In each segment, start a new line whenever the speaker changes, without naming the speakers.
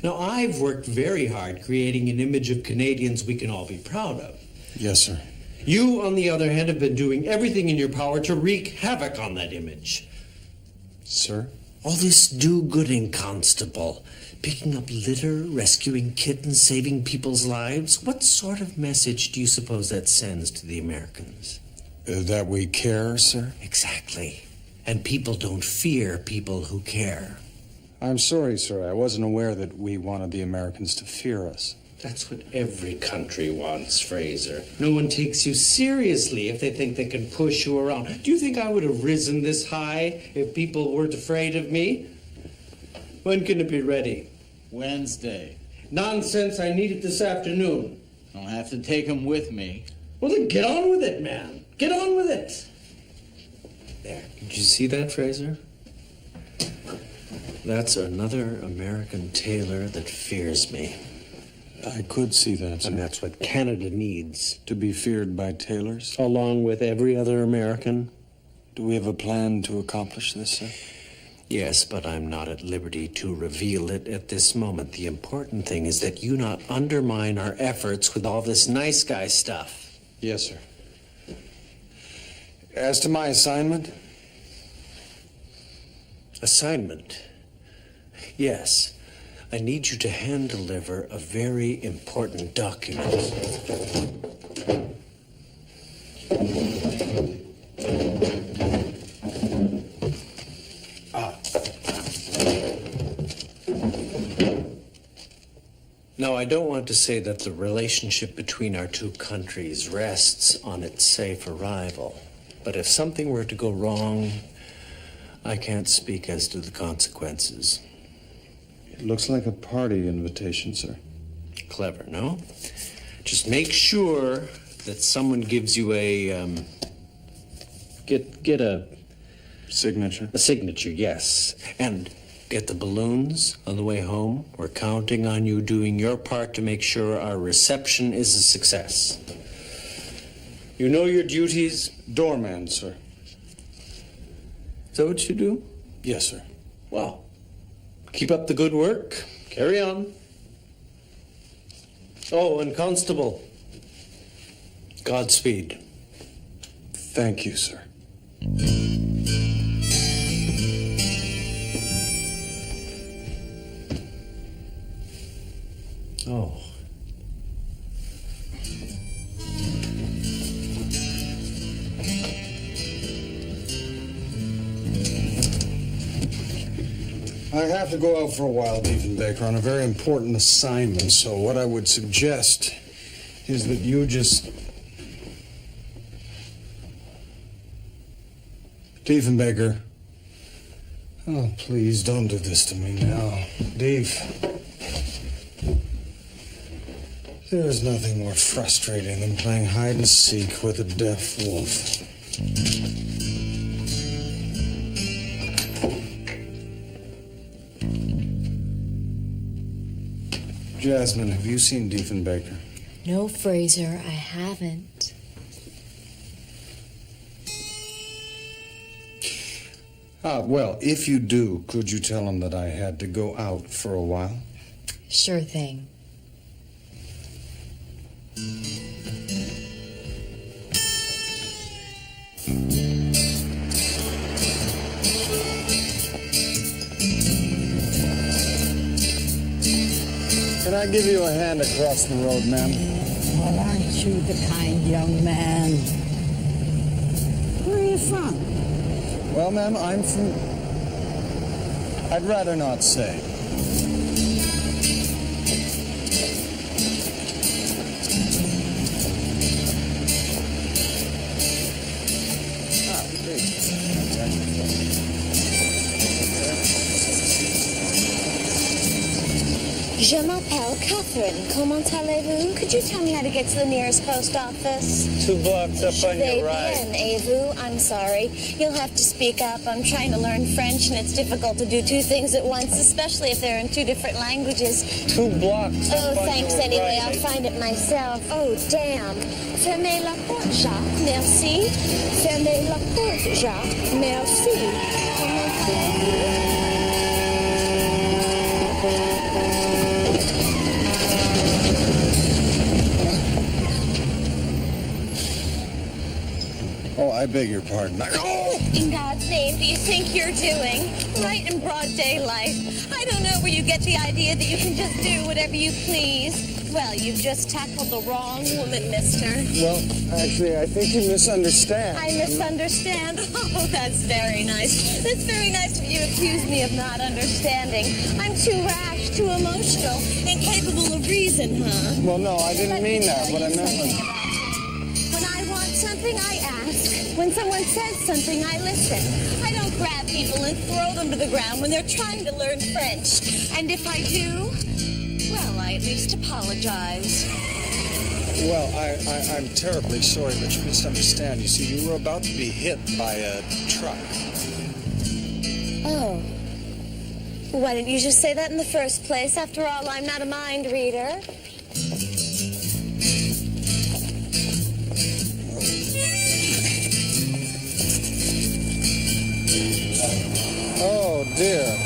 Now, I've worked very hard creating an image of Canadians we can all be proud of.
Yes, sir.
You, on the other hand, have been doing everything in your power to wreak havoc on that image.
Sir?
All this do-gooding, Constable. Picking up litter, rescuing kittens, saving people's lives. What sort of message do you suppose that sends to the Americans?
That we care, sir?
Exactly. And people don't fear people who care.
I'm sorry, sir. I wasn't aware that we wanted the Americans to fear us.
That's what every country wants, Fraser. No one takes you seriously if they think they can push you around. Do you think I would have risen this high if people weren't afraid of me? When can it be ready?
Wednesday.
Nonsense, I need it this afternoon.
I'll have to take him with me.
Well, then get on with it, man. Get on with it. There, did you see that, Fraser? That's another American tailor that fears me.
I could see that, sir.
And that's what Canada needs.
To be feared by tailors?
Along with every other American.
Do we have a plan to accomplish this, sir?
Yes, but I'm not at liberty to reveal it at this moment. The important thing is that you not undermine our efforts with all this nice guy stuff.
Yes, sir. As to my assignment?
Assignment? Yes. I need you to hand-deliver a very important document. Now, I don't want to say that the relationship between our two countries rests on its safe arrival. But if something were to go wrong, I can't speak as to the consequences.
It looks like a party invitation, sir.
Clever, no? Just make sure that someone gives you a, get a...
Signature?
A signature, yes. And get the balloons on the way home. We're counting on you doing your part to make sure our reception is a success. You know your duties?
Doorman, sir.
Is that what you do?
Yes, sir.
Well, keep up the good work. Carry on. Oh, and Constable, Godspeed.
Thank you, sir.
Oh.
I have to go out for a while, Diefenbaker, on a very important assignment, so what I would suggest is that you just... Diefenbaker. Oh, please, don't do this to me now. Dief. There's nothing more frustrating than playing hide and seek with a deaf wolf. Jasmine, have you seen Diefenbaker?
No, Fraser, I haven't.
Well, if you do, could you tell him that I had to go out for a while?
Sure thing.
Can I give you a hand across the road, ma'am?
Well, aren't you the kind young man? Where are you from?
Well, ma'am, I'm from... I'd rather not say.
Je m'appelle Catherine. Comment allez-vous? Could you tell me how to get to the nearest post office?
2 blocks up on your right.
Avez-vous? I'm sorry. You'll have to speak up. I'm trying to learn French, and it's difficult to do 2 things at once, especially if they're in 2 different languages.
2 blocks up
Oh,
on
thanks
your
anyway.
right.
I'll find it myself. Oh, damn. Fermez la porte, Jacques. Merci. Fermez la porte, Jacques. Merci.
I beg your pardon.
In God's name, do you think you're doing? Right in broad daylight. I don't know where you get the idea that you can just do whatever you please. Well, you've just tackled the wrong woman, mister.
Well, actually, I think you misunderstand.
I misunderstand? Oh, that's very nice. That's very nice of you to accuse me of not understanding. I'm too rash, too emotional, incapable of reason, huh?
Well, no, I didn't mean that. What I meant was...
When I want something, I ask. When someone says something, I listen. I don't grab people and throw them to the ground when they're trying to learn French. And if I do, well, I at least apologize.
Well, I'm terribly sorry, but you misunderstand. You see, you were about to be hit by a truck.
Oh. Why didn't you just say that in the first place? After all, I'm not a mind reader.
Oh, dear.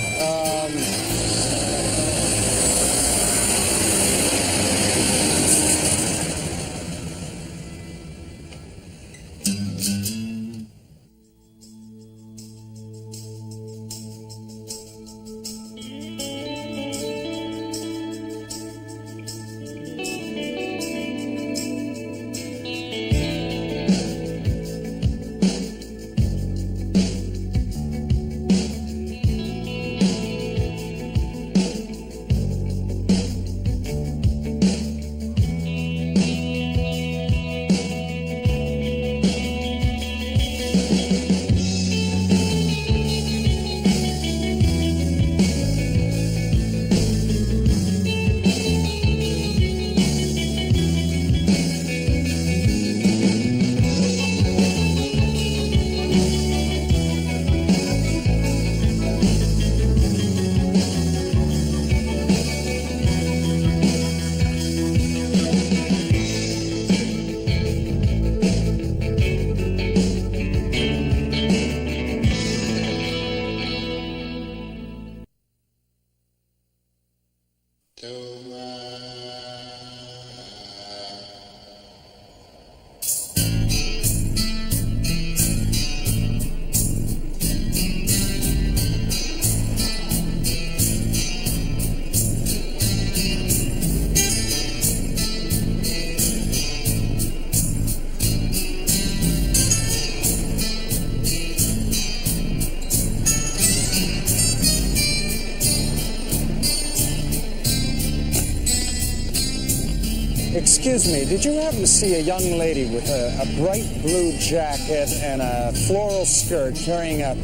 Excuse me, did you happen to see a young lady with a bright blue jacket and a floral skirt carrying a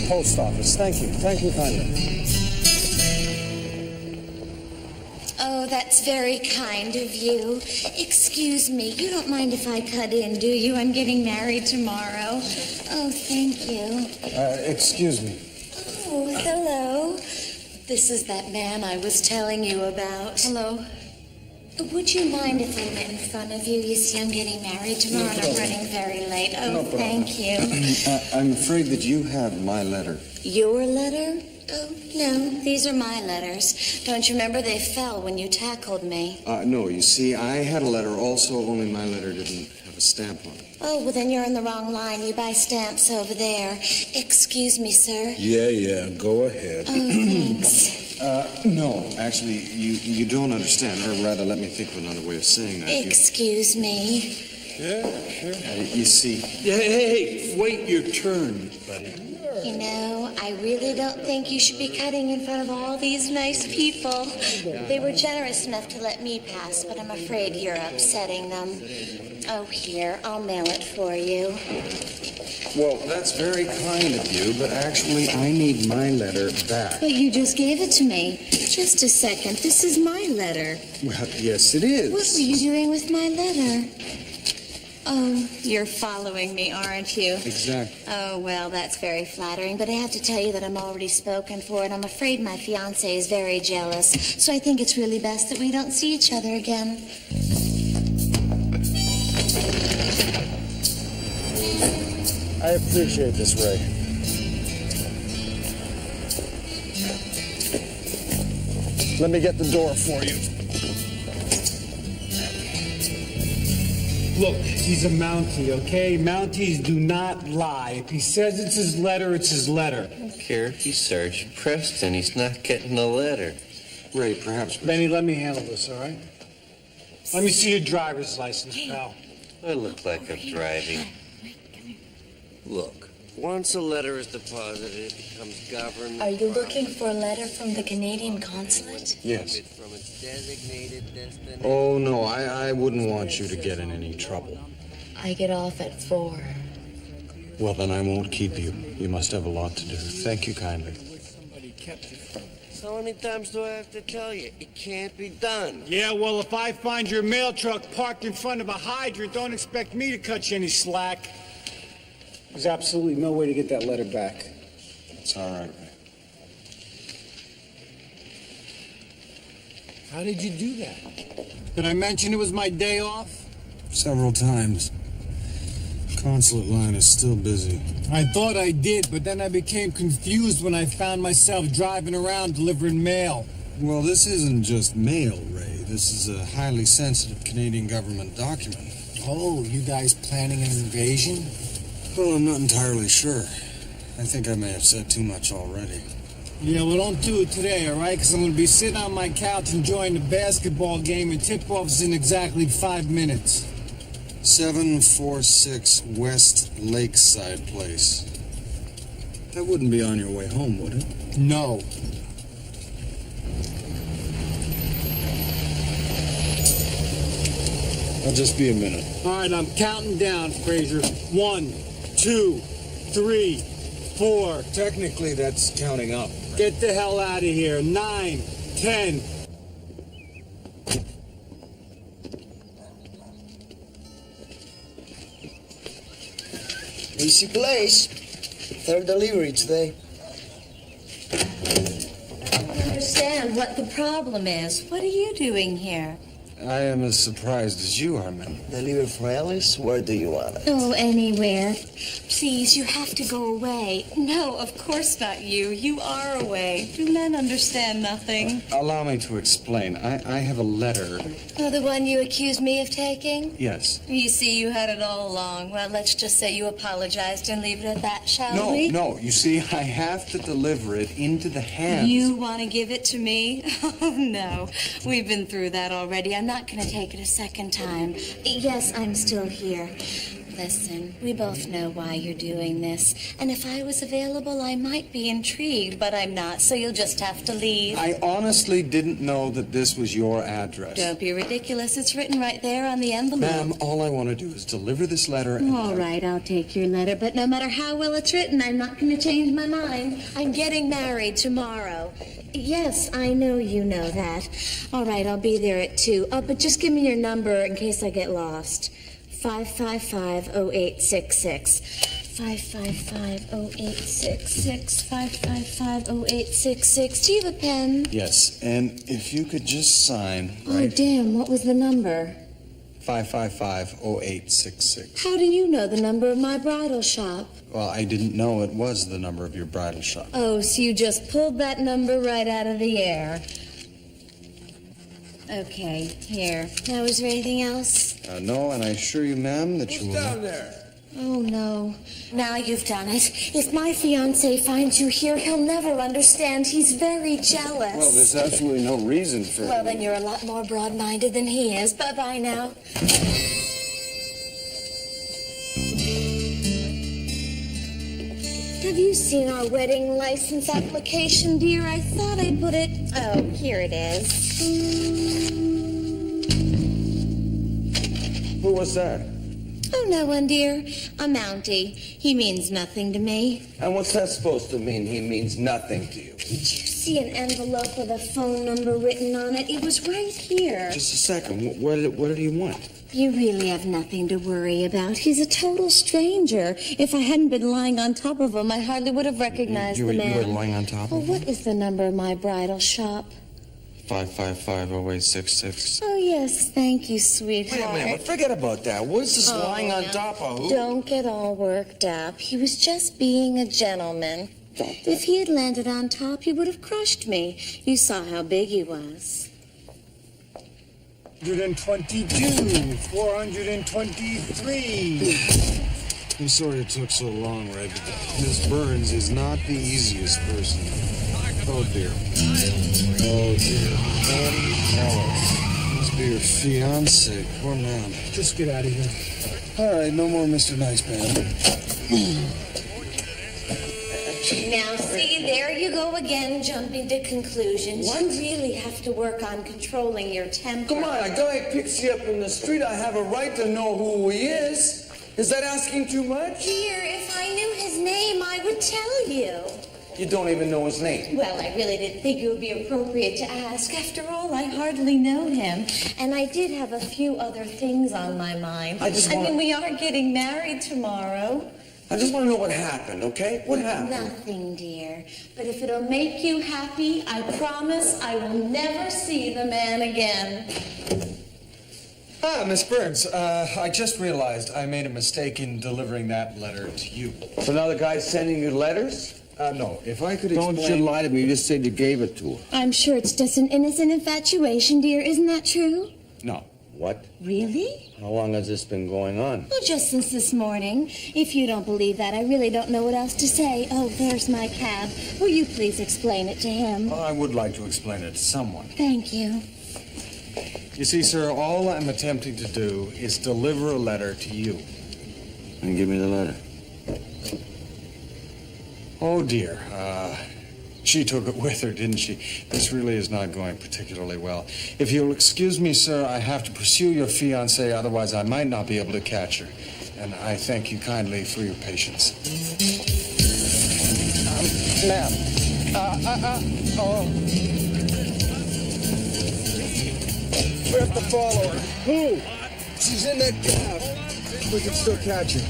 post office? Thank you. Thank you kindly.
Oh, that's very kind of you. Excuse me, you don't mind if I cut in, do you? I'm getting married tomorrow. Oh, thank you.
Excuse me.
Oh, hello. This is that man I was telling you about. Hello. Would you mind if I went in front of you? You see, I'm getting married tomorrow and I'm running very late. Oh, thank you.
I'm afraid that you have my letter.
Your letter? Oh, no, these are my letters. Don't you remember they fell when you tackled me?
No, you see, I had a letter also, only my letter didn't have a stamp on it.
Oh, well, then you're in the wrong line. You buy stamps over there. Excuse me, sir.
Yeah, go ahead.
Oh, thanks.
No, actually, you don't understand. Or rather, let me think of another way of saying that.
Excuse me.
Yeah, sure. You see...
Hey, wait your turn, buddy.
You know, I really don't think you should be cutting in front of all these nice people. They were generous enough to let me pass, but I'm afraid you're upsetting them. Oh, here, I'll mail it for you.
Well, that's very kind of you, but actually, I need my letter back.
But you just gave it to me. Just a second. This is my letter.
Well, yes, it is.
What were you doing with my letter? Oh, you're following me, aren't you?
Exactly.
Oh, well, that's very flattering, but I have to tell you that I'm already spoken for, and I'm afraid my fiancé is very jealous, so I think it's really best that we don't see each other again.
I appreciate this, Ray. Let me get the door for you. Look, he's a Mountie, okay? Mounties do not lie. If he says it's his letter, it's his letter.
I don't care if he's Sergeant Preston. He's not getting a letter.
Ray, perhaps.
Benny, let me handle this, all right? Let me see your driver's license, pal.
I look like I'm driving. Look, once a letter is deposited, it becomes government.
Are you looking for a letter from the Canadian consulate?
Yes.
From its designated destination.
Oh, no, I wouldn't want you to get in any trouble.
I get off at 4.
Well, then I won't keep you. You must have a lot to do. Thank you kindly.
How many times do I have to tell you? It can't be done.
Yeah, well, if I find your mail truck parked in front of a hydrant, don't expect me to cut you any slack. There's absolutely no way to get that letter back.
It's all right, Ray.
How did you do that? Did I mention it was my day off?
Several times. Consulate line is still busy.
I thought I did, but then I became confused when I found myself driving around delivering mail.
Well, this isn't just mail, Ray. This is a highly sensitive Canadian government document.
Oh, you guys planning an invasion?
Well, I'm not entirely sure. I think I may have said too much already.
Yeah, well, don't do it today, all right? Because I'm going to be sitting on my couch enjoying the basketball game, and tip-off's in exactly 5 minutes.
746 West Lakeside Place. That wouldn't be on your way home, would it?
No.
I'll just be a minute.
All right, I'm counting down, Fraser. 1, 2, 3, 4.
Technically, that's counting up.
Get the hell out of here. 9, 10.
Easy place. Third delivery today.
I don't understand what the problem is. What are you doing here?
I am as surprised as you are, ma'am.
Deliver for Alice? Where do you want it?
Oh, anywhere. Please, you have to go away. No, of course not you. You are away. Do men understand nothing?
Allow me to explain. I have a letter.
Oh, the one you accused me of taking?
Yes.
You see, you had it all along. Well, let's just say you apologized and leave it at that, shall we?
No. You see, I have to deliver it into the hands.
You want to give it to me? Oh, no. We've been through that already. I'm not going to take it a second time. Yes, I'm still here. Listen, we both know why you're doing this. And if I was available, I might be intrigued, but I'm not, so you'll just have to leave.
I honestly didn't know that this was your address.
Don't be ridiculous. It's written right there on the envelope.
Ma'am, all I want to do is deliver this letter and...
All right, I'll take your letter, but no matter how well it's written, I'm not going to change my mind. I'm getting married tomorrow. Yes, I know you know that. All right, I'll be there at 2. Oh, but just give me your number in case I get lost. 555-0866. 555-0866. 555-0866. Do you have a pen?
Yes, and if you could just sign,
Oh,
right?
damn, what was the number?
555-0866.
How do you know the number of my bridal shop?
Well, I didn't know it was the number of your bridal shop.
Oh, so you just pulled that number right out of the air. Okay, here. Now, is there anything else?
No, and I assure you, ma'am, that you will not...
there?
Oh, no. Now you've done it. If my fiancé finds you here, he'll never understand. He's very jealous.
Well, there's absolutely no reason for...
Well, then you're a lot more broad-minded than he is. Bye-bye now. Have you seen our wedding license application, dear? I thought I put it... Oh, here it is.
Who was that?
Oh, no one, dear. A Mountie. He means nothing to me.
And what's that supposed to mean? He means nothing to you.
Did you see an envelope with a phone number written on it? It was right here.
Just a second. What did he want?
You really have nothing to worry about. He's a total stranger. If I hadn't been lying on top of him, I hardly would have recognized the man.
You were lying on top
Well,
of
what is the number of my bridal shop?
555-0866.
Oh, yes. Thank you, sweetheart.
Wait a minute. Forget about that. What's this lying on top of? Who?
Don't get all worked up. He was just being a gentleman. If he had landed on top, he would have crushed me. You saw how big he was.
422, 423.
I'm sorry it took so long, Ray, but Miss Burns is not the easiest person. Oh, dear. Oh, dear. Alice. Must be your fiancé. Poor man.
Just get out of here.
All right, no more Mr. Nice Man.
Now, see, there you go again, jumping to conclusions.
What?
You really have to work on controlling your temper.
Come on, a guy picks you up in the street. I have a right to know who he is. Is that asking too much?
Dear, if I knew his name, I would tell you.
You don't even know his name.
Well, I really didn't think it would be appropriate to ask. After all, I hardly know him. And I did have a few other things on my mind.
I
mean, we are getting married tomorrow.
I just want to know what happened, okay? What happened?
Nothing, dear. But if it'll make you happy, I promise I will never see the man again.
Ah, Miss Burns, I just realized I made a mistake in delivering that letter to you.
So now the guy's sending you letters?
No, if I could explain...
Don't you lie to me. You just said you gave it to her.
I'm sure it's just an innocent infatuation, dear. Isn't that true?
No.
What?
Really?
How long has this been going on?
Well, just since this morning. If you don't believe that, I really don't know what else to say. Oh, there's my cab. Will you please explain it to him?
Well, I would like to explain it to someone.
Thank you.
You see, sir, all I'm attempting to do is deliver a letter to you.
And give me the letter.
Oh, dear. She took it with her, didn't she? This really is not going particularly well. If you'll excuse me, sir, I have to pursue your fiancée, otherwise I might not be able to catch her. And I thank you kindly for your patience.
Ma'am.
We have to follow her. Who? She's in that cab. We can still catch her.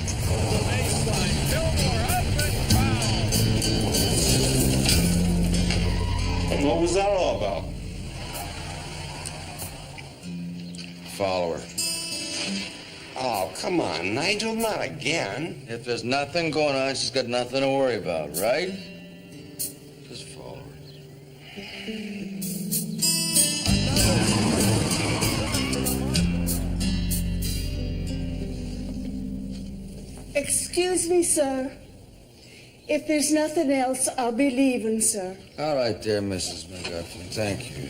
What was that all about? Follow her. Oh, come on, Nigel, not again.
If there's nothing going on, she's got nothing to worry about, right?
Just follow her.
Excuse me, sir. If there's nothing else, I'll be leaving, sir.
All right there, Mrs. McGuffin. Thank you.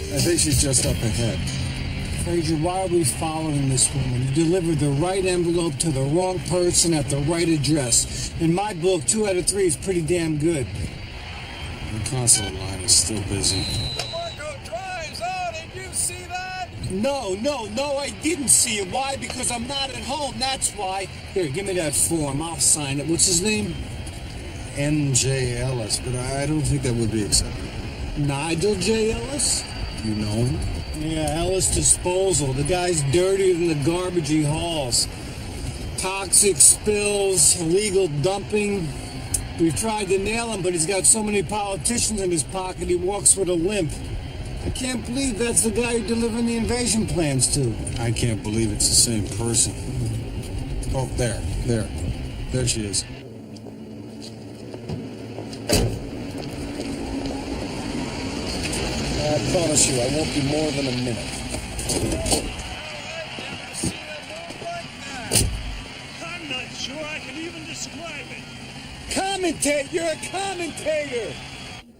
I think she's just up ahead.
Frazier, why are we following this woman? You delivered the right envelope to the wrong person at the right address. In my book, 2 out of 3 is pretty damn good.
The consulate line is still busy.
No, I didn't see it. Why? Because I'm not at home, that's why. Here, give me that form. I'll sign it. What's his name?
N.J. Ellis, but I don't think that would be acceptable.
Nigel J. Ellis?
You know him?
Yeah, Ellis Disposal. The guy's dirtier than the garbage he hauls. Toxic spills, illegal dumping. We've tried to nail him, but he's got so many politicians in his pocket, he walks with a limp. I can't believe that's the guy you're delivering the invasion plans to.
I can't believe it's the same person. Oh, there. There she is.
I promise you, I won't be more than a minute.
I'm not sure I can even describe it.
Commentate! You're a commentator!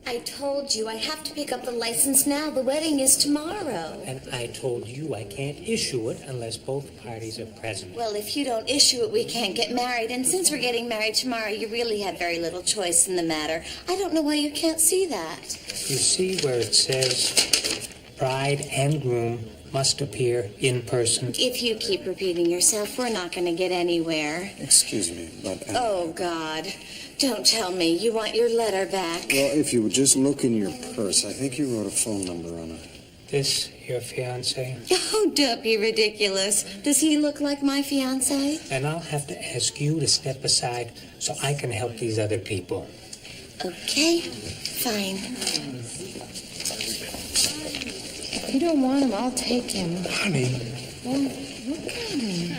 I told you I have to pick up the license now. The wedding is tomorrow.
And I told you I can't issue it unless both parties are present.
Well, if you don't issue it, we can't get married. And since we're getting married tomorrow, you really have very little choice in the matter. I don't know why you can't see that.
You see where it says bride and groom must appear in person?
If you keep repeating yourself, we're not going to get anywhere.
Excuse me, but...
Oh, God. Don't tell me. You want your letter back.
Well, if you would just look in your purse, I think you wrote a phone number on it.
This your fiancé?
Oh, don't be ridiculous. Does he look like my fiance?
And I'll have to ask you to step aside so I can help these other people.
Okay, fine.
If you don't want him, I'll take him.
Honey.
Well, look at him.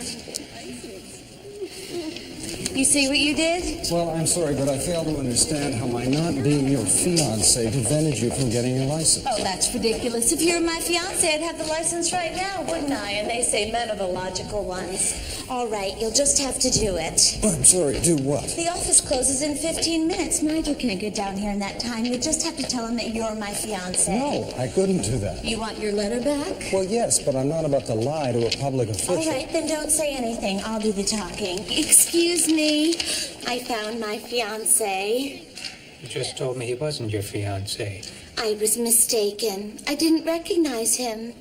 You see what you did?
Well, I'm sorry, but I fail to understand how my not being your fiancé prevented you from getting your license.
Oh, that's ridiculous. If you were my fiance, I'd have the license right now, wouldn't I? And they say men are the logical ones. All right, you'll just have to do it.
I'm sorry, do what?
The office closes in 15 minutes. Nigel can't get down here in that time. You just have to tell him that you're my fiance.
No, I couldn't do that.
You want your letter back?
Well, yes, but I'm not about to lie to a public official.
All right, then don't say anything. I'll do the talking. Excuse me. I found my fiance.
You just told me he wasn't your fiancé.
I was mistaken. I didn't recognize him.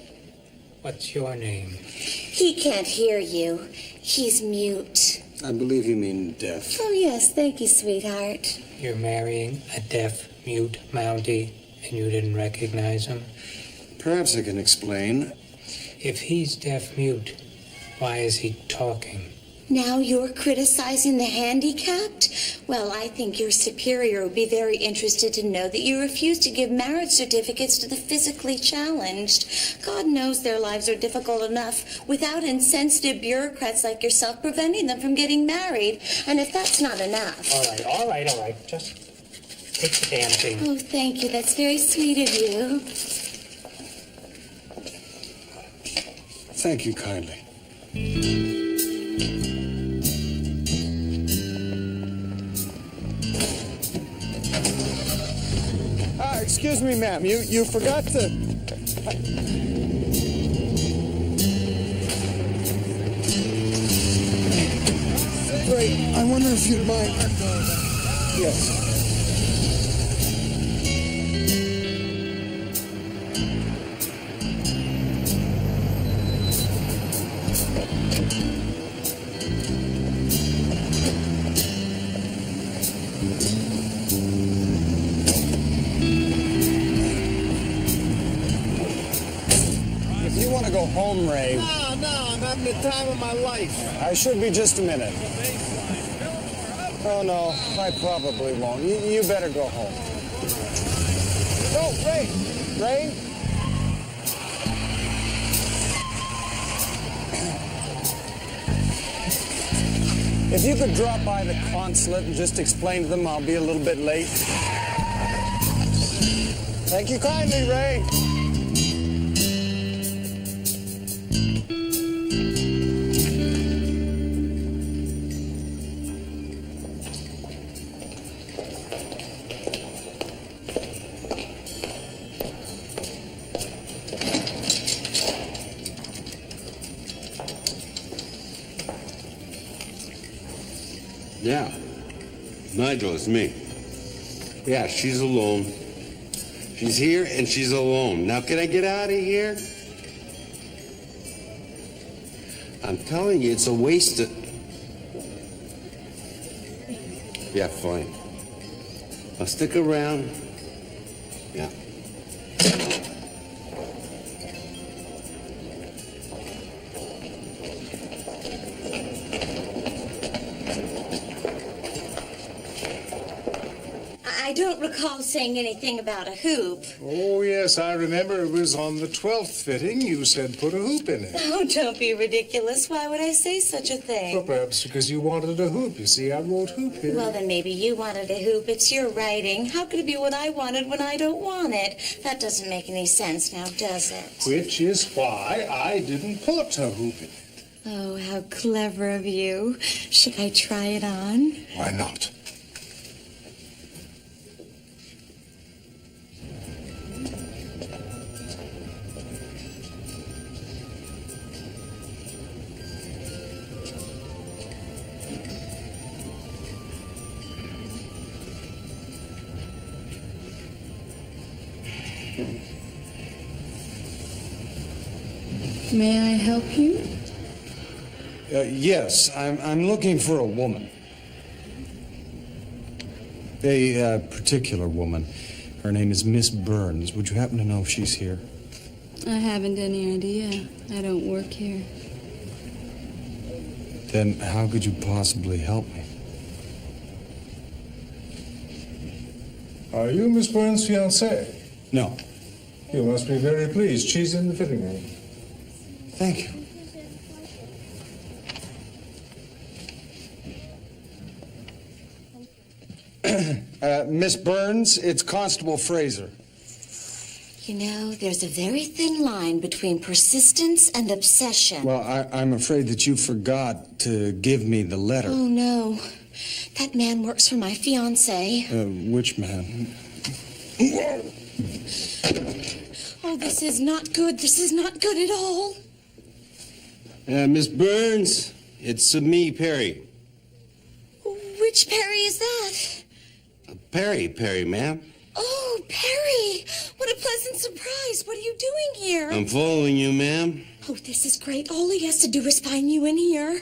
What's your name?
He can't hear you. He's mute.
I believe you mean deaf.
Oh, yes. Thank you, sweetheart.
You're marrying a deaf, mute Mountie, and you didn't recognize him?
Perhaps I can explain.
If he's deaf-mute, why is he talking?
Now you're criticizing the handicapped? Well, I think your superior would be very interested to know that you refuse to give marriage certificates to the physically challenged. God knows their lives are difficult enough without insensitive bureaucrats like yourself preventing them from getting married. And if that's not enough...
All right. Just take the damn thing.
Oh, thank you. That's very sweet of you.
Thank you kindly. Excuse me, ma'am. You forgot to... Ray, I wonder if you'd mind... Yes. Go home, Ray.
No, I'm having the time of my life.
I should be just a minute. Oh, no, I probably won't. You better go home. No, Ray! Ray? If you could drop by the consulate and just explain to them I'll be a little bit late. Thank you kindly, Ray.
Yeah, Nigel, it's me. Yeah, she's alone. She's here and she's alone. Now, can I get out of here? I'm telling you, it's a waste of... Yeah, fine. I'll stick around. Yeah.
I don't recall saying anything about a hoop.
Oh, yes, I remember it was on the 12th fitting. You said put a hoop in it.
Oh, don't be ridiculous. Why would I say such a thing?
Well, perhaps because you wanted a hoop. You see, I wrote hoop here.
Well, then maybe you wanted a hoop. It's your writing. How could it be what I wanted when I don't want it? That doesn't make any sense now, does it?
Which is why I didn't put a hoop in it.
Oh, how clever of you. Should I try it on?
Why not?
May I help you?
Yes, I'm looking for a woman. A particular woman. Her name is Miss Burns. Would you happen to know if she's here?
I haven't any idea. I don't work here.
Then how could you possibly help me?
Are you Miss Burns' fiancée?
No.
You must be very pleased. She's in the fitting room.
Thank you. Miss Burns, it's Constable Fraser.
You know, there's a very thin line between persistence and obsession.
Well, I'm afraid that you forgot to give me the letter.
Oh, no. That man works for my fiancé.
Which man?
Oh, this is not good. This is not good at all.
Miss Burns, it's me, Perry.
Which Perry is that?
Perry, ma'am.
Oh, Perry! What a pleasant surprise. What are you doing here?
I'm following you, ma'am.
Oh, this is great. All he has to do is find you in here.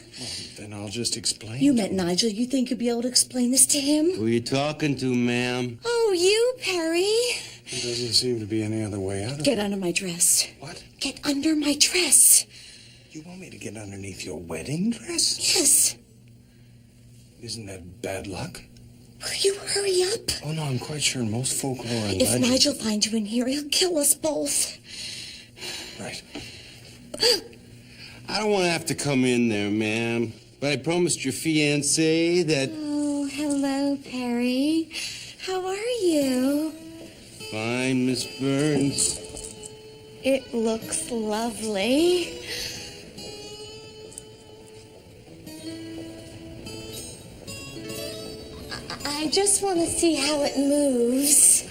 Then I'll just explain.
You met Nigel. You think you'll be able to explain this to him?
Who are you talking to, ma'am?
Oh, you, Perry.
There doesn't seem to be any other way out of it.
Get under my dress.
What?
Get under my dress.
You want me to get underneath your wedding dress?
Yes.
Isn't that bad luck?
Will you hurry up?
Oh, no, I'm quite sure most folklore and
If
legends...
Nigel finds you in here, he'll kill us both.
Right.
I don't want to have to come in there, ma'am. But I promised your fiancé that...
Oh, hello, Perry. How are you?
Fine, Miss Burns.
It looks lovely. I just want to see how it moves.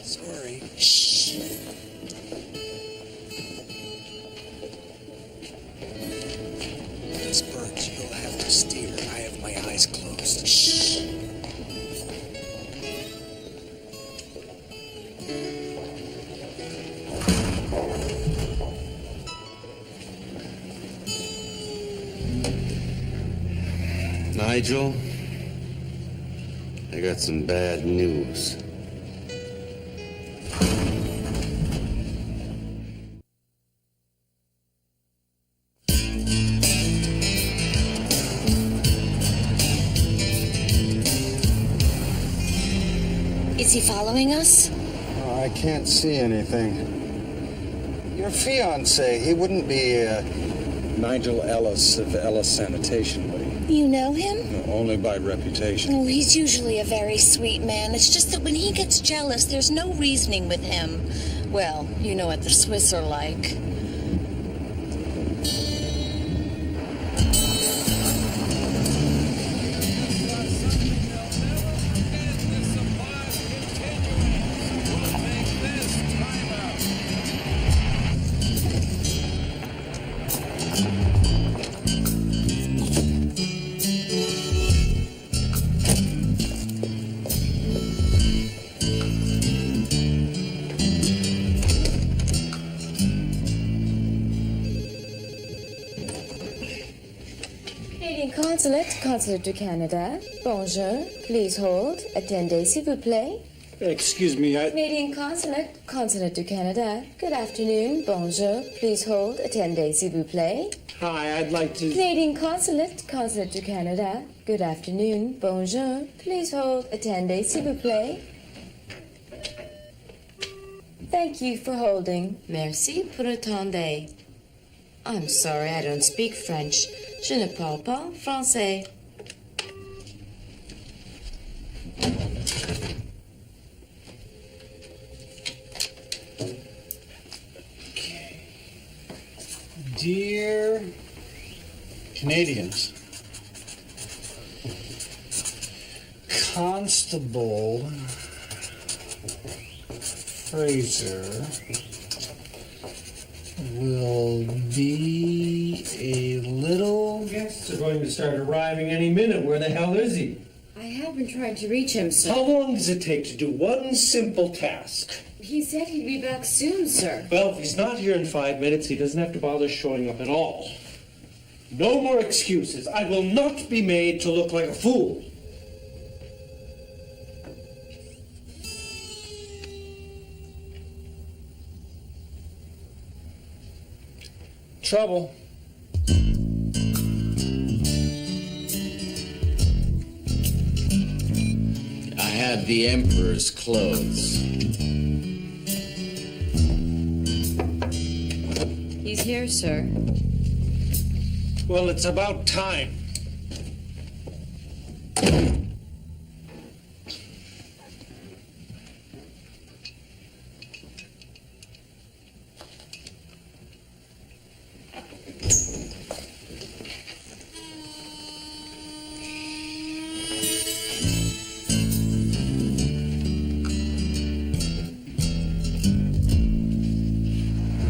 Sorry.
Shh.
Miss Burns, you'll have to steer. I have my eyes closed.
Shh.
Nigel, I got some bad news.
Is he following us?
Oh, I can't see anything. Your fiancé, he wouldn't be Nigel Ellis of Ellis Sanitation, would he?
You know him?
No, only by reputation.
Oh, he's usually a very sweet man. It's just that when he gets jealous, there's no reasoning with him. Well, you know what the Swiss are like.
Consulate du Canada. Bonjour. Please hold. Attendez, s'il vous plaît.
Excuse me,
Canadian Consulate du Canada. Good afternoon. Bonjour. Please hold. Attendez, s'il vous plaît.
Hi, I'd like to...
Canadian Consulate du Canada. Good afternoon. Bonjour. Please hold. Attendez, s'il vous plaît. Thank you for holding. Merci pour attendre. I'm sorry, I don't speak French. Je ne parle pas français.
Dear Canadians, Constable Fraser will be a little...
Guests are going to start arriving any minute. Where the hell is he?
I have been trying to reach him, sir.
How long does it take to do one simple task?
He said he'd be back soon, sir.
Well, if he's not here in 5 minutes, he doesn't have to bother showing up at all. No more excuses. I will not be made to look like a fool.
Trouble.
I had the Emperor's clothes.
He's here, sir.
Well, it's about time.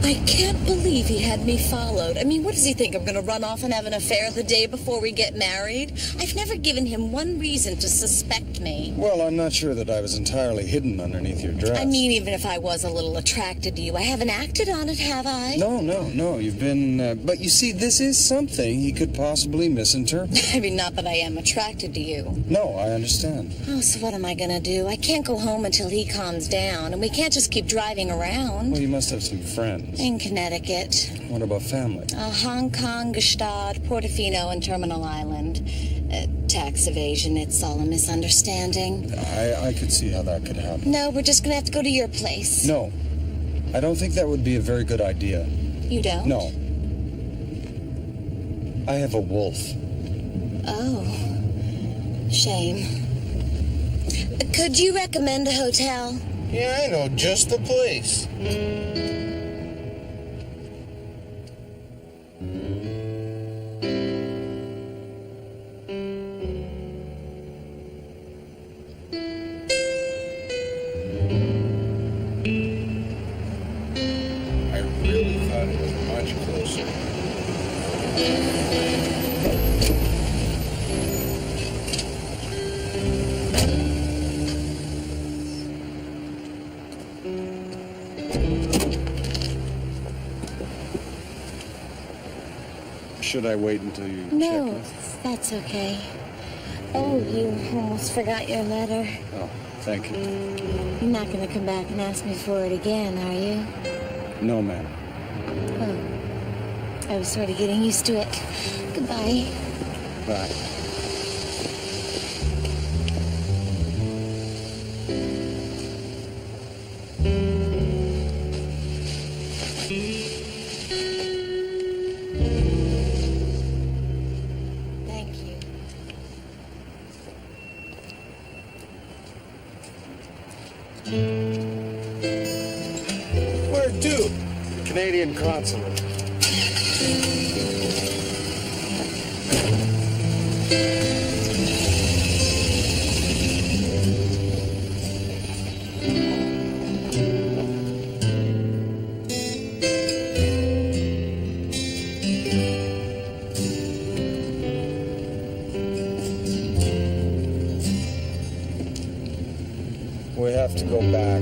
I can't believe he had me followed. I mean, what does he think? I'm going to run off and have an affair the day before we get married? I've never given him one reason to suspect me.
Well, I'm not sure that I was entirely hidden underneath your dress.
I mean, even if I was a little attracted to you, I haven't acted on it, have I?
No. You've been... but you see, this is something he could possibly misinterpret.
I mean, not that I am attracted to you.
No, I understand.
Oh, so what am I going to do? I can't go home until he calms down, and we can't just keep driving around.
Well, you must have some friends.
In Connecticut.
What about family?
Hong Kong, Gstaad, Portofino, and Terminal Island. Tax evasion, it's all a misunderstanding.
I could see how that could happen.
No, we're just going to have to go to your place.
No. I don't think that would be a very good idea.
You don't?
No. I have a wolf.
Oh. Shame. Could you recommend a hotel?
Yeah, I know just the place.
I really thought it was much closer.
Should I wait until you
No,
check
that's okay. Oh, you almost forgot your letter.
it? Oh, thank you.
You're not going to come back and ask me for it again, are you?
No, ma'am.
Oh. I was sort of getting used to it. Goodbye.
Bye.
Thank you.
Where to?
The Canadian consulate. We have to go back.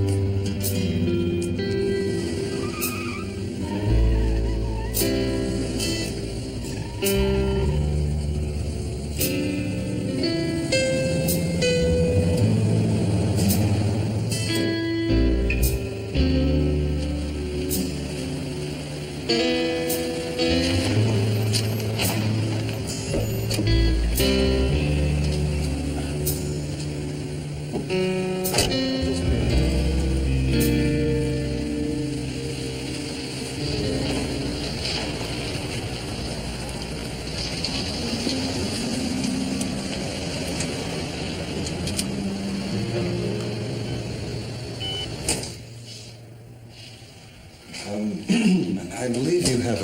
I believe you have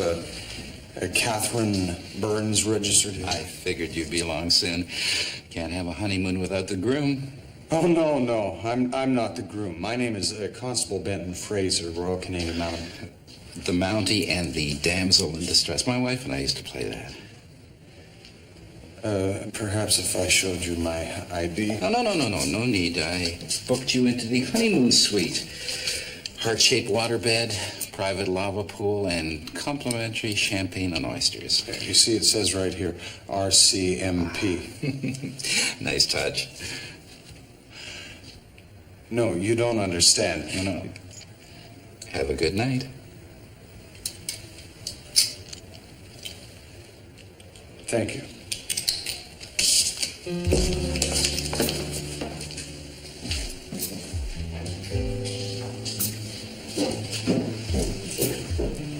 a Catherine Burns registered here.
I figured you'd be along soon. Can't have a honeymoon without the groom.
Oh, no. I'm not the groom. My name is Constable Benton Fraser, Royal Canadian Mounted.
The Mountie and the Damsel in Distress. My wife and I used to play that.
Perhaps if I showed you my ID.
No need. I booked you into the honeymoon suite. Heart-shaped waterbed, private lava pool, and complimentary champagne and oysters.
You see, it says right here, RCMP.
Nice touch.
No, you don't understand.
No. Have a good night.
Thank you.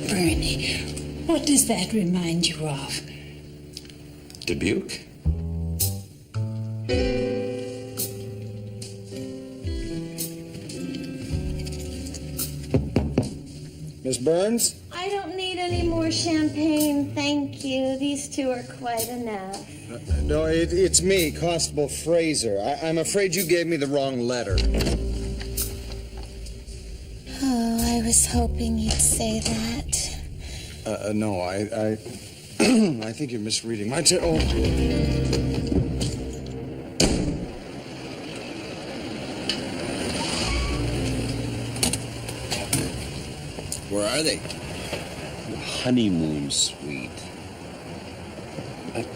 Bernie, what does that remind you of?
Dubuque?
Miss Burns?
I don't need any more champagne, thank you. These two are quite enough.
No, it's me, Constable Fraser. I'm afraid you gave me the wrong letter.
Oh, I was hoping you'd say that.
No, I I think you're misreading my oh.
Where are they? The honeymoon suite.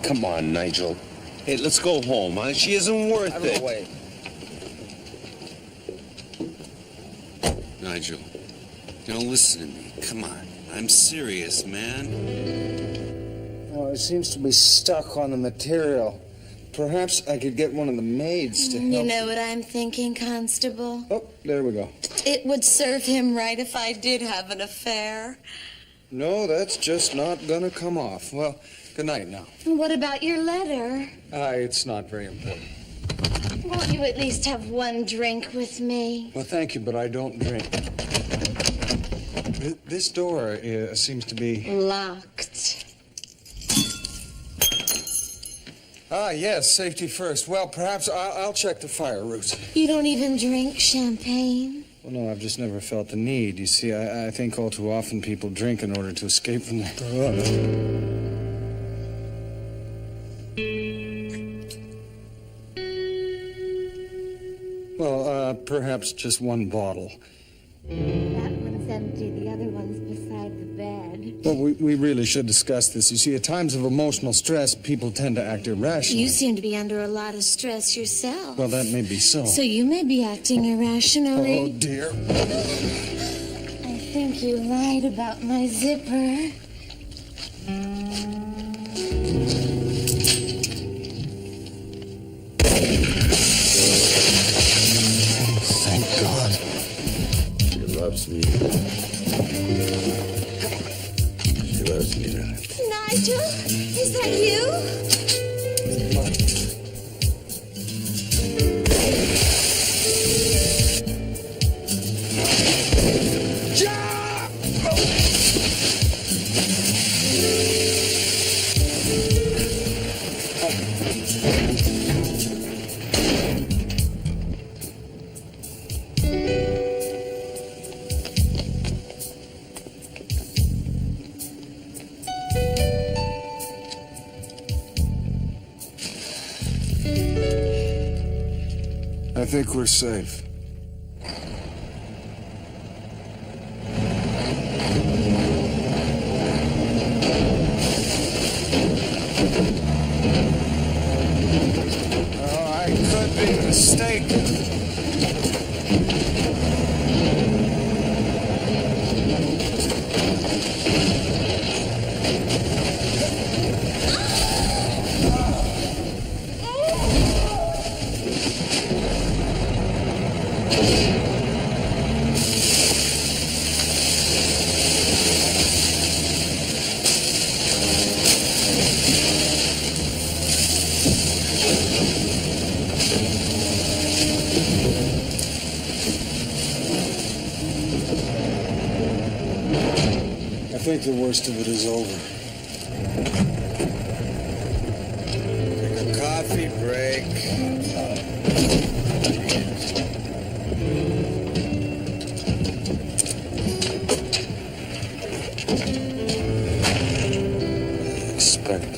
Come on, Nigel. Hey, let's go home, huh? She isn't worth it.
Wait.
Nigel, now listen to me. Come on. I'm serious, man.
Oh, it seems to be stuck on the material. Perhaps I could get one of the maids to help.
You know what I'm thinking, Constable?
Oh, there we go.
It would serve him right if I did have an affair.
No, that's just not gonna come off. Well, good night now.
What about your letter?
It's not very important.
Won't you at least have one drink with me?
Well, thank you, but I don't drink. This door seems to be...
Locked.
Ah, yes, safety first. Well, perhaps I'll check the fire routes.
You don't even drink champagne?
Well, no, I've just never felt the need. You see, I think all too often people drink in order to escape from their... Well, perhaps just one bottle.
That one's empty. The other one's beside the bed.
Well, we really should discuss this. You see, at times of emotional stress, people tend to act irrationally.
You seem to be under a lot of stress yourself.
Well, that may be so.
So you may be acting irrationally.
Oh, dear.
I think you lied about my zipper.
Thank God.
She loves me. She loves me, darling.
Nigel, is that you?
I think we're safe. Oh, I could be mistaken. I think the worst of it is over.
Take a coffee break.
Expect.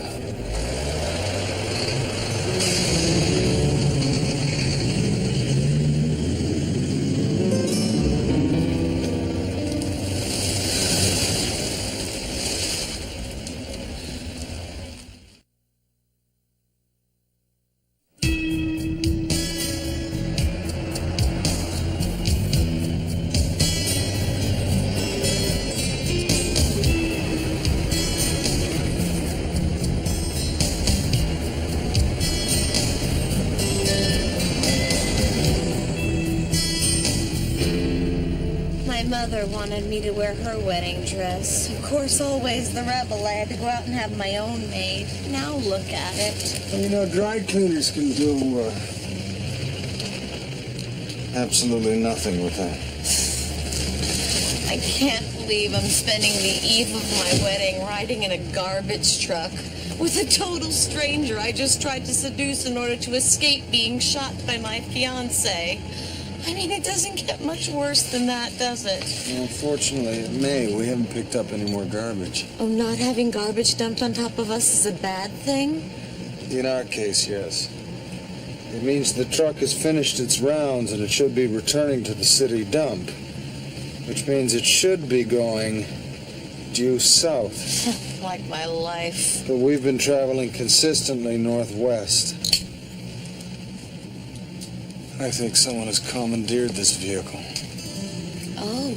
mother wanted me to wear her wedding dress. Of course, always the rebel. I had to go out and have my own made. Now look at it.
Well, you know, dry cleaners can do absolutely nothing with that.
I can't believe I'm spending the eve of my wedding riding in a garbage truck with a total stranger I just tried to seduce in order to escape being shot by my fiancé. I mean, it doesn't get much worse than that, does it?
Well, unfortunately, it may. We haven't picked up any more garbage.
Oh, not having garbage dumped on top of us is a bad thing?
In our case, yes. It means the truck has finished its rounds and it should be returning to the city dump, which means it should be going due south.
Like my life.
But we've been traveling consistently northwest. I think someone has commandeered this vehicle.
Oh.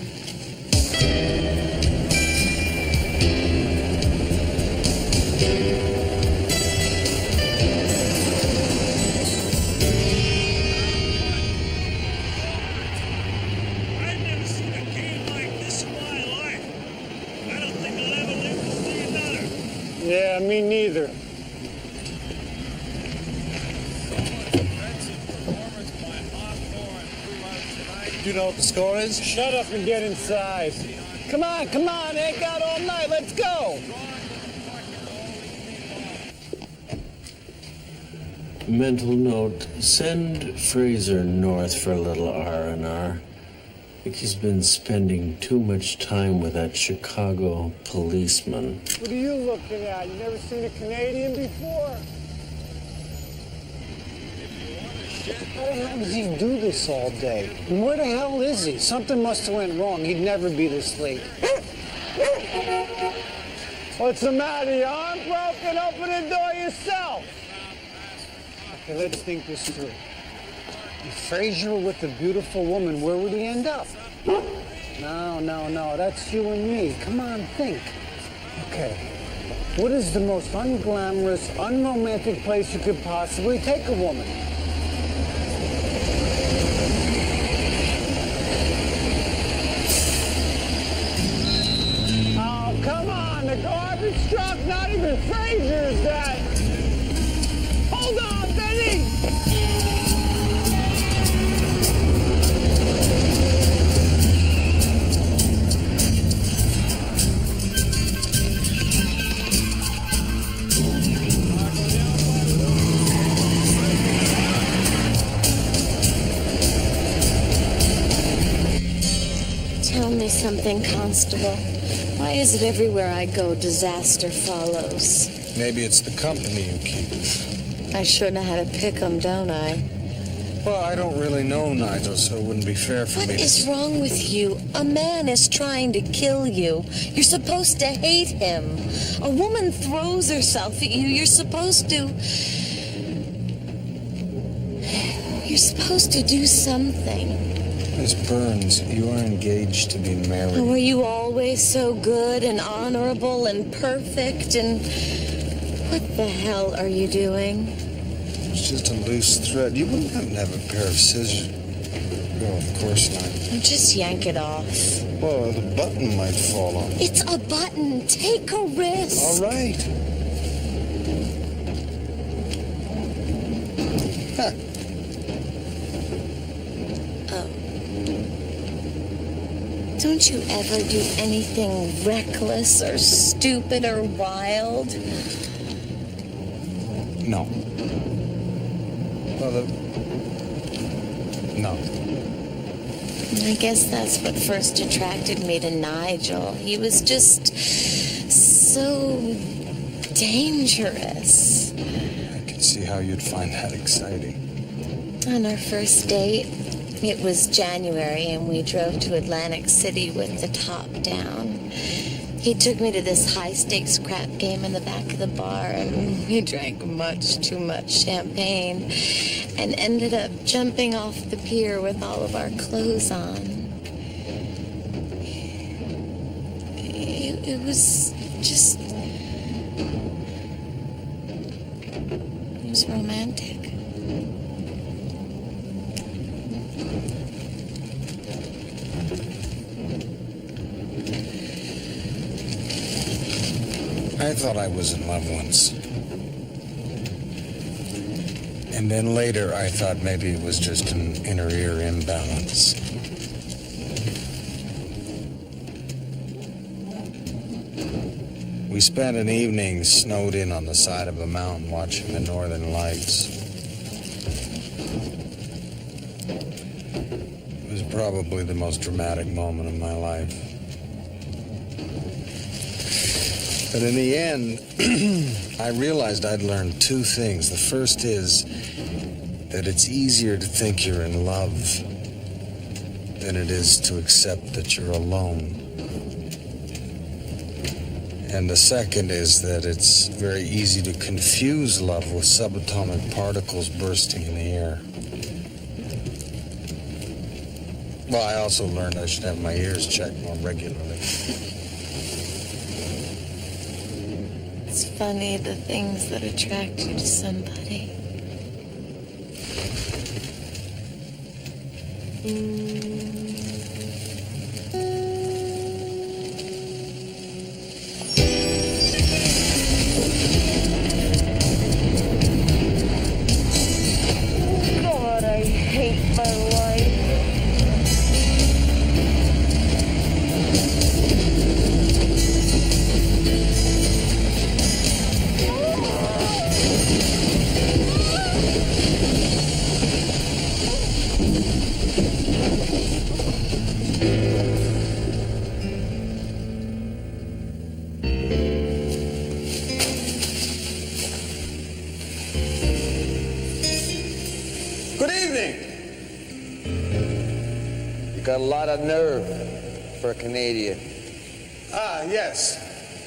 I've never seen a game like this in my life. I don't think I'll ever live to see another.
Yeah, me neither.
Do you know what the score is?
Shut up and get inside. Come on, ain't out all night. Let's go.
Mental note, send Fraser north for a little R&R. I think he's been spending too much time with that Chicago policeman.
What are you looking at? You never seen a Canadian before? How the hell does he do this all day? And where the hell is he? Something must have went wrong. He'd never be this late. What's the matter? Your arm broken? Open the door yourself. Okay, let's think this through. If Fraser were with a beautiful woman, where would he end up? No. That's you and me. Come on, think. Okay. What is the most unglamorous, unromantic place you could possibly take a woman? Oh, come on. The garbage truck, not even Fraser's that. Hold on, Benny.
Tell me something, Constable. Why is it everywhere I go, disaster follows?
Maybe it's the company you keep.
I sure know how to pick 'em, don't I?
Well, I don't really know, Nigel, so it wouldn't be fair for me
What
to...
is wrong with you? A man is trying to kill you. You're supposed to hate him. A woman throws herself at you. You're supposed to do something.
Miss Burns, you are engaged to be married.
Were you always so good and honorable and perfect? And what the hell are you doing?
It's just a loose thread. You wouldn't happen to have a pair of scissors. No, of course not.
Just yank it off.
Well, the button might fall off.
It's a button. Take a risk.
All right. Huh.
Don't you ever do anything reckless or stupid or wild?
No. Well, no.
I guess that's what first attracted me to Nigel. He was just so dangerous.
I can see how you'd find that exciting.
On our first date, it was January, and we drove to Atlantic City with the top down. He took me to this high-stakes crap game in the back of the bar, and we drank much too much champagne and ended up jumping off the pier with all of our clothes on. It was just... It was romantic.
I thought I was in love once. And then later I thought maybe it was just an inner ear imbalance. We spent an evening snowed in on the side of a mountain watching the northern lights. It was probably the most dramatic moment of my life. But in the end, I realized I'd learned two things. The first is that it's easier to think you're in love than it is to accept that you're alone. And the second is that it's very easy to confuse love with subatomic particles bursting in the air. Well, I also learned I should have my ears checked more regularly.
It's funny the things that attract you to somebody.
God, I hate my life.
Good evening.
You got a lot of nerve for a Canadian.
Ah, yes.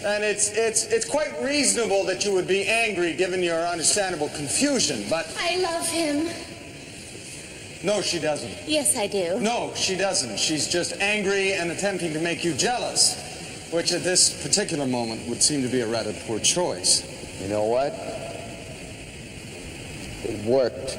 And it's quite reasonable that you would be angry given your understandable confusion, but...
I love him.
No, she doesn't.
Yes, I do.
No, she doesn't. She's just angry and attempting to make you jealous, which at this particular moment would seem to be a rather poor choice.
You know what? It worked.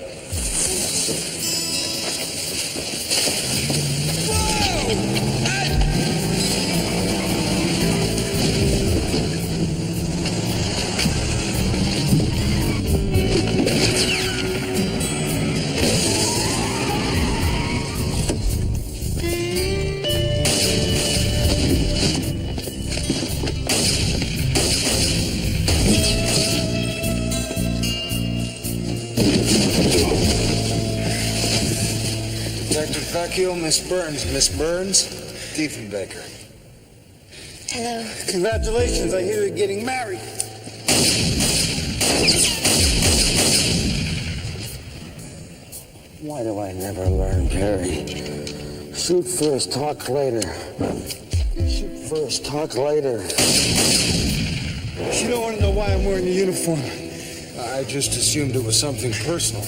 Detective Vecchio, Miss Burns. Miss Burns, Diefenbaker.
Hello.
Congratulations, I hear you're getting married.
Why do I never learn, Perry? Shoot first, talk later. Shoot first, talk later.
You don't want to know why I'm wearing the uniform.
I just assumed it was something personal.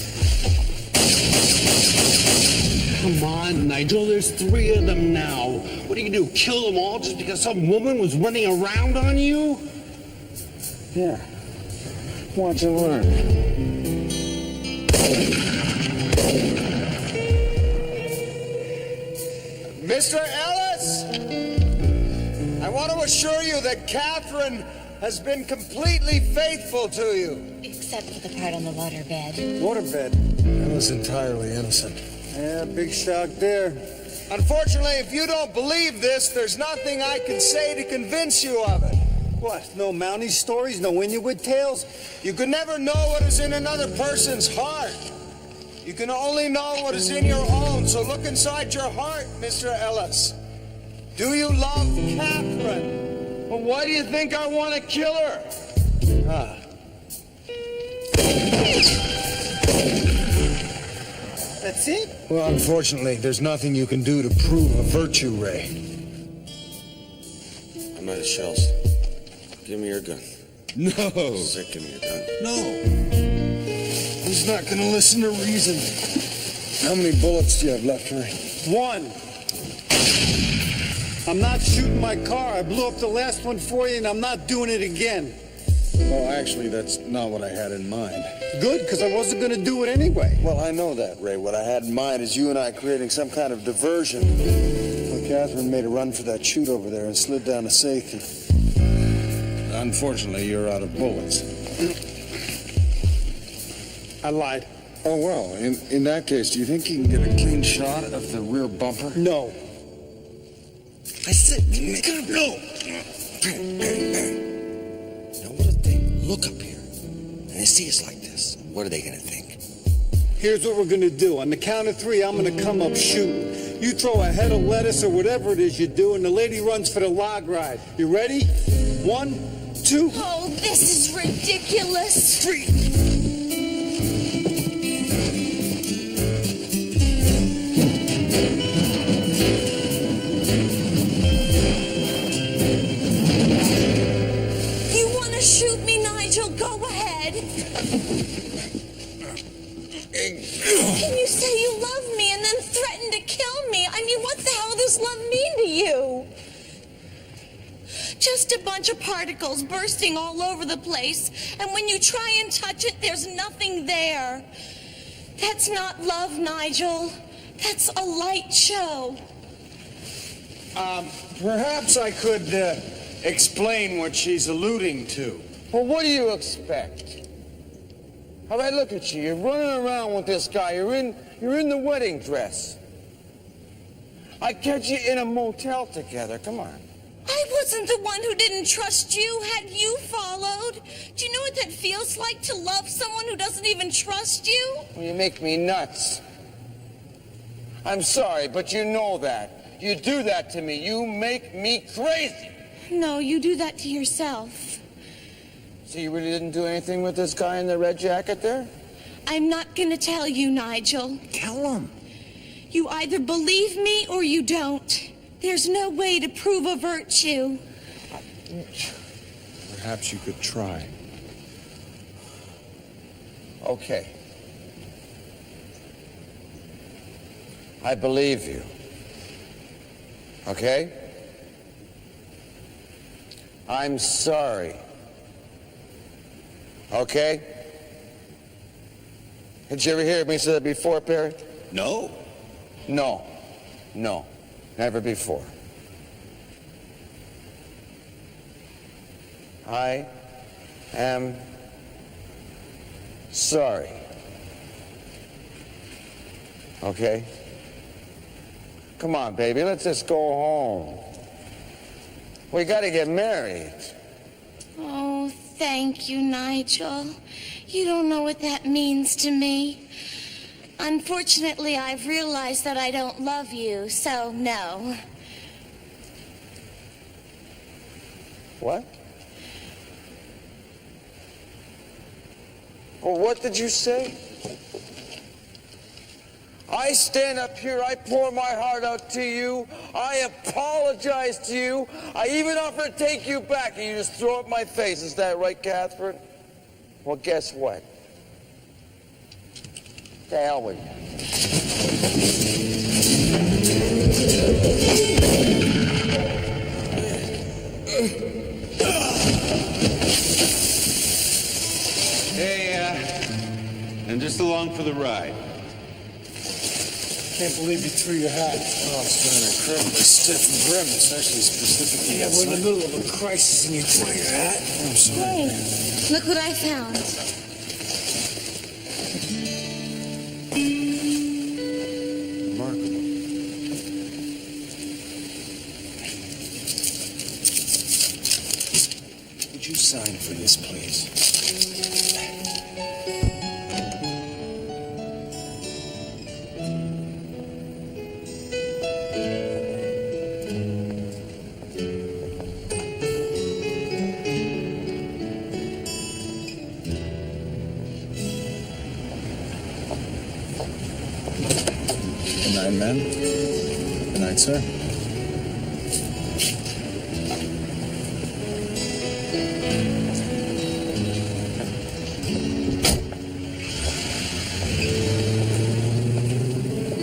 Come on, Nigel, there's 3 of them now. What do you do, kill them all just because some woman was running around on you?
Yeah. Watch and learn.
Mr. Ellis, I want to assure you that Catherine has been completely faithful to you.
Except for the part on the waterbed.
Waterbed.
I was entirely innocent.
Yeah, big shock there.
Unfortunately, if you don't believe this, there's nothing I can say to convince you of it.
What, no Mountie stories, no Inuit tales?
You can never know what is in another person's heart. You can only know what is in your own, so look inside your heart, Mr. Ellis. Do you love Catherine? Well, why do you think I want to kill her?
That's it?
Well, unfortunately, there's nothing you can do to prove a virtue, Ray.
I'm out of shells. Give me your gun.
No.
Sick, give me your gun.
No. He's not going to listen to reason. How many bullets do you have left, Ray?
1. I'm not shooting my car. I blew up the last one for you, and I'm not doing it again.
Oh, actually, that's not what I had in mind.
Good, because I wasn't going to do it anyway.
Well, I know that, Ray. What I had in mind is you and I creating some kind of diversion. Well, Catherine made a run for that chute over there and slid down a safe. And
unfortunately, you're out of bullets.
I lied.
Oh, well, in that case, do you think you can get a clean shot of the rear bumper?
No.
I said, make up. No. Now, what if they look up here and they see us like this? What are they going to think?
Here's what we're gonna do. On the count of 3, I'm gonna come up shooting. You throw a head of lettuce or whatever it is you do, and the lady runs for the log ride. You ready? 1, 2.
Oh, this is ridiculous.
3.
You want to shoot me, Nigel? Go ahead. Can you say you love me and then threaten to kill me? I mean, what the hell does love mean to you? Just a bunch of particles bursting all over the place, and when you try and touch it, there's nothing there. That's not love, Nigel. That's a light show.
Perhaps I could explain what she's alluding to.
Well, what do you expect? How about look at you? You're running around with this guy. You're in the wedding dress. I catch you in a motel together. Come on.
I wasn't the one who didn't trust you. Had you followed? Do you know what that feels like to love someone who doesn't even trust you?
Well, you make me nuts. I'm sorry, but you know that. You do that to me. You make me crazy.
No, you do that to yourself.
So you really didn't do anything with this guy in the red jacket there?
I'm not going to tell you, Nigel.
Tell him.
You either believe me or you don't. There's no way to prove a virtue.
Perhaps you could try.
Okay. I believe you. Okay? I'm sorry. Okay? Did you ever hear me say that before, Perry?
No.
No. Never before. I am sorry. Okay? Come on, baby, let's just go home. We gotta get married.
Oh, thank you, Nigel. You don't know what that means to me. Unfortunately, I've realized that I don't love you, so no.
What? Well, what did you say? I stand up here, I pour my heart out to you, I apologize to you, I even offer to take you back, and you just throw it in my face. Is that right, Catherine? Well, guess what? To hell with you.
Hey, and just along for the ride.
Can't believe you threw your hat.
Oh, it's been an incredibly stiff and grim, especially specifically.
Yeah, we're in the middle of a crisis and you throw your hat.
I'm sorry.
Hey, look what I found.
Remarkable. Would you sign for this, please? Good night, men. Good night, sir.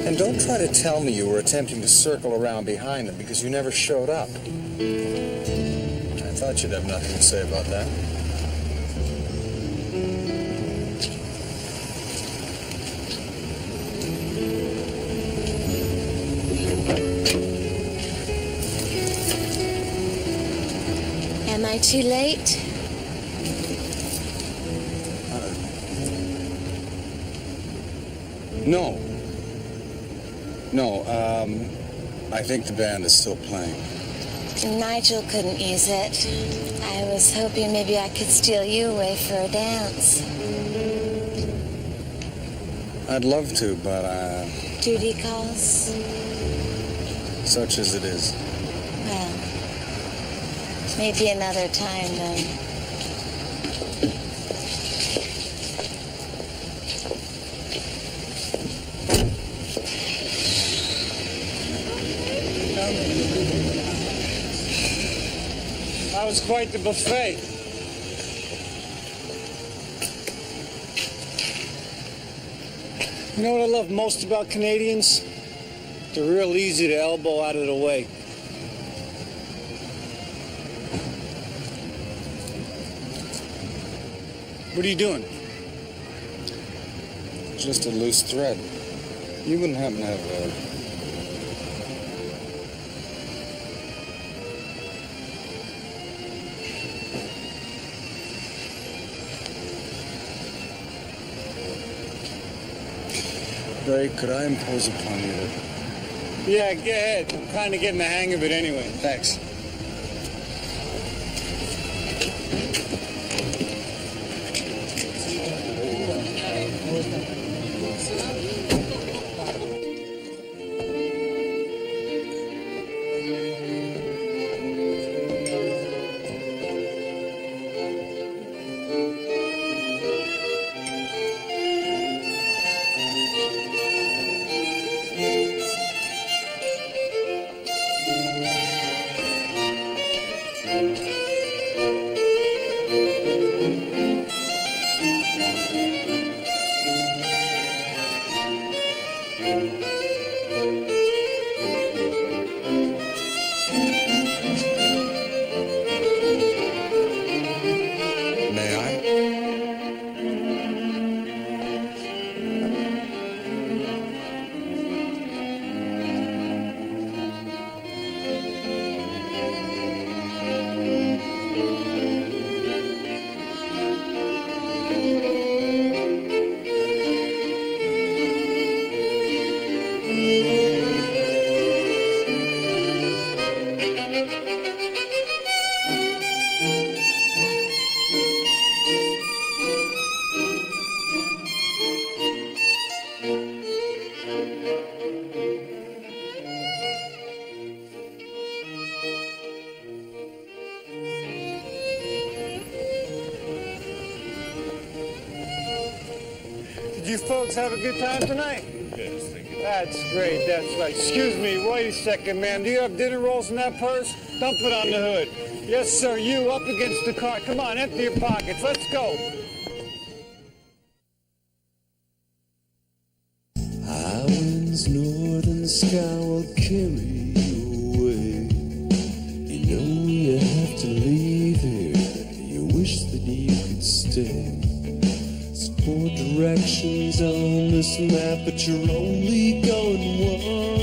And don't try to tell me you were attempting to circle around behind them because you never showed up. I thought you'd have nothing to say about that.
Am I too late?
No. No, I think the band is still playing.
Nigel couldn't use it. I was hoping maybe I could steal you away for a dance.
I'd love to, but,
Duty calls?
such as it is.
Well, maybe another time then.
That was quite the buffet. You know what I love most about Canadians? They're real easy to elbow out of the way. What are you doing?
Just a loose thread. You wouldn't happen to have a... Ray, could I impose upon you to...
Yeah, go ahead. I'm kind of getting the hang of it anyway.
Thanks.
Did you folks have a good time tonight?
Yes, thank you.
That's great. That's right. Excuse me. Wait a second, man. Do you have dinner rolls in that purse? Dump it on the hood. Yes, sir. You up against the car. Come on, empty your pockets. Let's go.
High winds north and the sky will carry you away. You know you have to leave here. You wish that you could stay. There's 4 directions on this map, but you're only going one